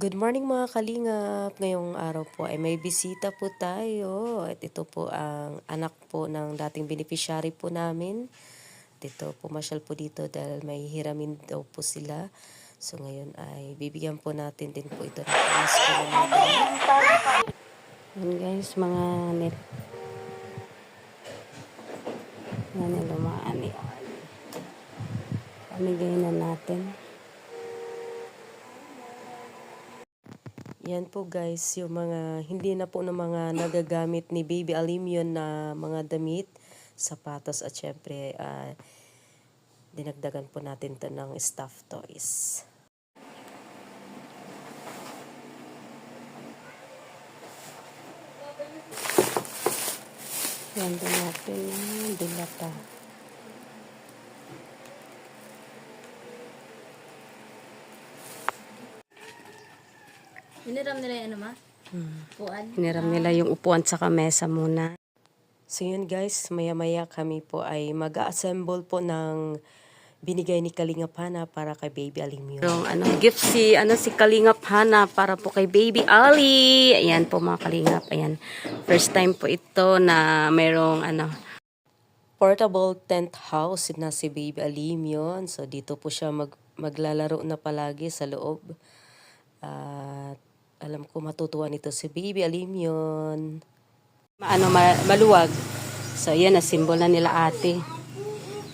Good morning mga kalingap. Ngayong araw po ay may bisita po tayo. At ito po ang anak po ng dating beneficiary po namin. Dito pumasyal po dito dahil may hiramin daw po sila. So ngayon ay bibigyan po natin din po ito ng pamasko na natin. Yan guys, mga nilumaan eh. Pamigay na natin. Yan po guys, yung mga hindi na po ng mga nagagamit ni Baby Alimyon na mga damit, sapatos at syempre dinagdagan po natin to ng stuffed toys. Yan din natin yung dilata. Hiniram nila yung ano ma? Upuan? Hiniram nila yung upuan sa mesa muna. So yun guys, maya-maya kami po ay mag-assemble po ng binigay ni Kalingap Hana para kay Baby Alimyon. Yung gift si Kalingap Hana para po kay Baby Ali. Ayan po mga Kalingap. Ayan. First time po ito na merong portable tent house na si Baby Alimyon. So dito po siya maglalaro na palagi sa loob. At alam ko matutuwa nito si Baby Alimyon. Maluwag. So yan, asimbol na nila ate.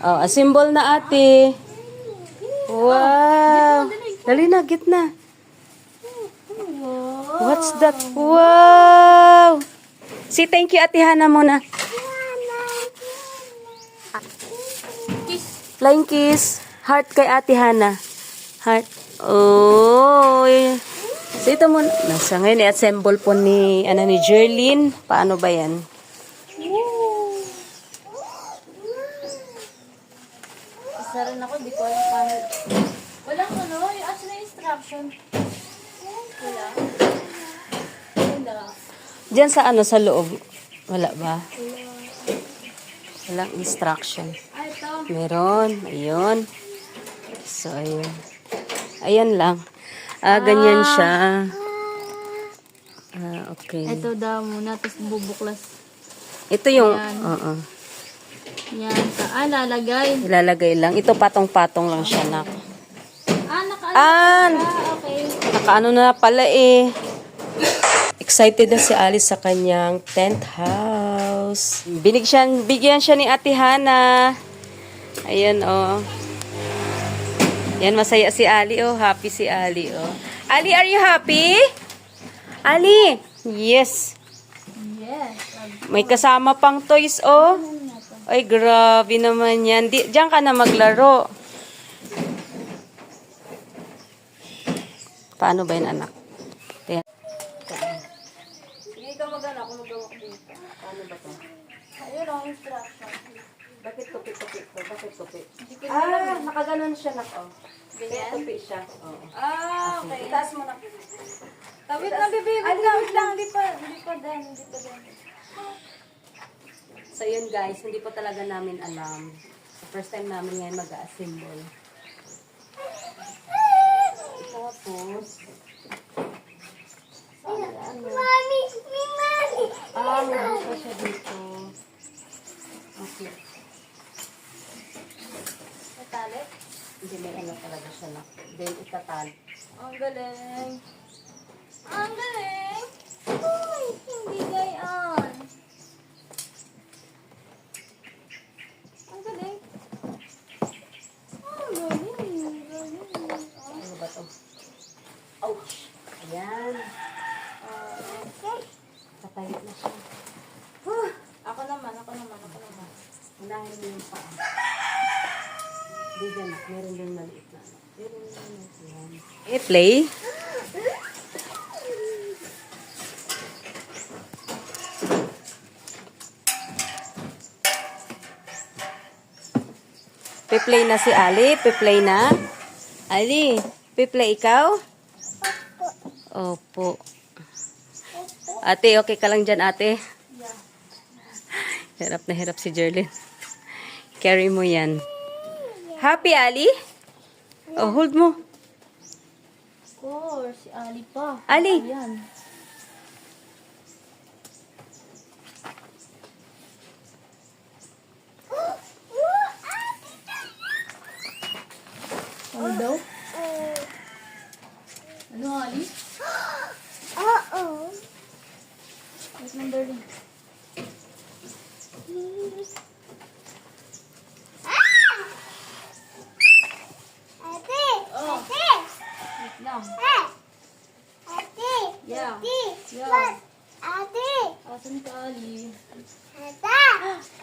Oh, asimbol na ate. Wow. Dali na, gitna. What's that? Wow. Say thank you ate Hana muna. Flying kiss. Heart kay ate Hana. Heart. Oh. So ito muna. Nasa ngayon i-assemble po ni Jerlyn. Paano ba yan? Isa rin ako, di ko alam paano. Walang yung as na instruction. Wala. Wala. Diyan sa sa loob. Wala ba? Walang instruction. Ito. Meron. Ayun. So, ayun. Ayan lang. Ganyan siya. Okay. Ito daw muna, tapos bubuklas. Ito yung, Yan. Yan. Lalagay. ilalagay lang. Ito patong-patong lang siya na. Naka-ano. Okay. Nakaano na pala eh. Excited na si Alice sa kanyang tent house. Bigyan siya ni Ate Hana. Ayan oh. Yan, masaya si Ali, oh. Happy si Ali, oh. Ali, are you happy? Ali! Yes. Yes. May kasama pang toys, oh. Ay, grabe naman yan. Diyan ka na maglaro. Paano ba yun, anak? Ayan. Sige, ikaw mag-ano, ako magawa ko dito. Paano ba ito? Ayun ang instruction. Bakit tupi to? Bakit tupi? Nakaganon siya, nak, oh. Ganyan? Tupi siya. Oh. Okay. Itaas mo na. Wait lang, baby. Wait lang. Hindi pa din. So yun guys, hindi po talaga namin alam. First time namin ngayon mag-assemble. Tapos, Mami! meron pa siya dito. Okay. Natali? Hindi may talaga siya na. Then itatali. Ang galing. Ang galing. Uy, hindi gayon. Ang galing. Ang galing. Ano ba to? Ouch! Ayan. Katayo na siya. Ako naman. Unahin mo yung paa. Hindi dyan. Meron din maliit na. Play. Pe-play na si Ali. Pe-play na. Ali, pe-play ikaw? Opo. Ate, okay ka lang dyan, ate? Hirap na hirap si Jerlyn. Carry mo yan. Happy, Ali? Oh, hold mo. course, si Ali pa. Ali. Ayan. Ano daw? Ano, Ali? Wait lang, darling. Oh, wait lang. Yeah. Yeah. Asan ka, Ali?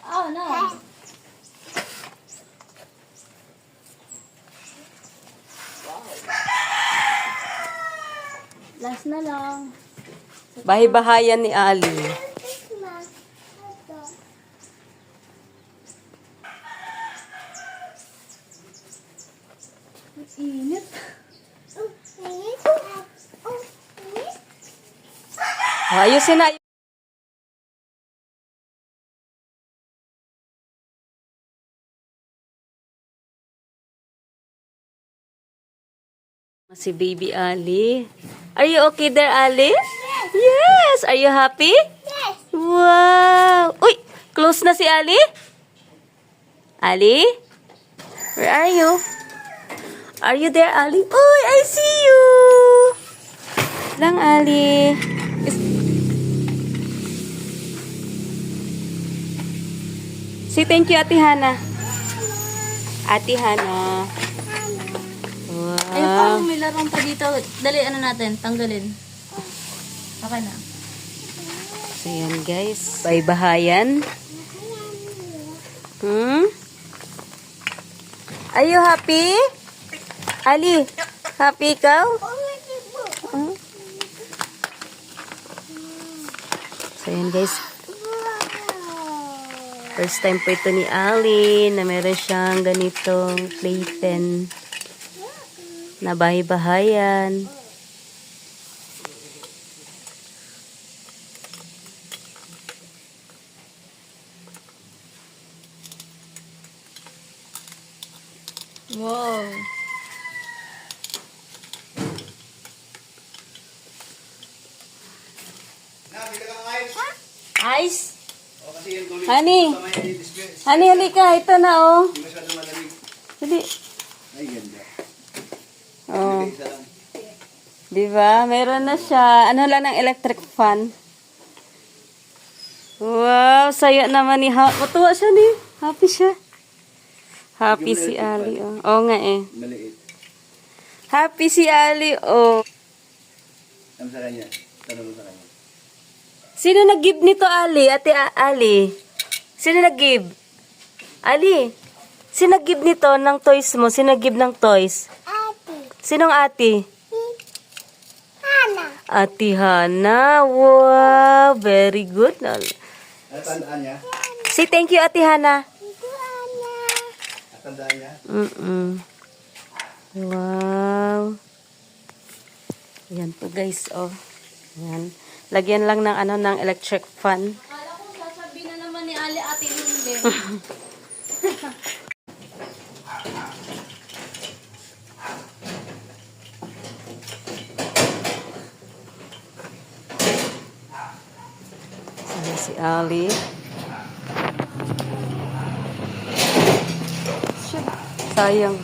Ah, no. Last na lang. Bahay-bahayan ni Ali. Init. Ayusin na. Si baby Ali. Are you okay there, Ali? Yes. Are you happy? Wow. Uy, close na si Ali? Ali? Where are you? Are you there, Ali? Uy, I see you. Lang, Ali. Say thank you, Ate Hana. Ate Hana. Ay, Wow. parang may larong pa dito. Dali, ano natin? Tanggalin. Okay na. So, yan guys. Bahay-bahayan. Are you happy? Ali, happy ikaw? So, yan guys. First time po ito ni Ali na meron siyang ganitong playpen na bahay-bahayan. Wow. Ice? Honey! Honey, halika. Ito na, oh. Hindi. Ay, ganda. Oh. Isa lang. Diba? Meron na siya. Ano lang ng electric fan. Wow, saya naman ni matuwa siya ni. Happy siya. Happy si Ali, oh. Oo nga eh. Maliit. Happy si Ali, oh. Ano sa kanya? Tanong mo sa kanya. Sino nag-give nito, Ali? Ate Ali? Sino nag-give? Ali? Sino nag-give nito ng toys mo? Sino nag-give ng toys? Sinong ate? Ate Hana. Wow, very good. Ano tandaan niya? Say thank you, Ate Hana. At tandaan niya? Wow. Yan po guys, oh. Yan. Lagyan lang ng ano ng electric fan. Kala ko sasabihin na naman ni Ali ate hindi. Sana si Ali. Sayang.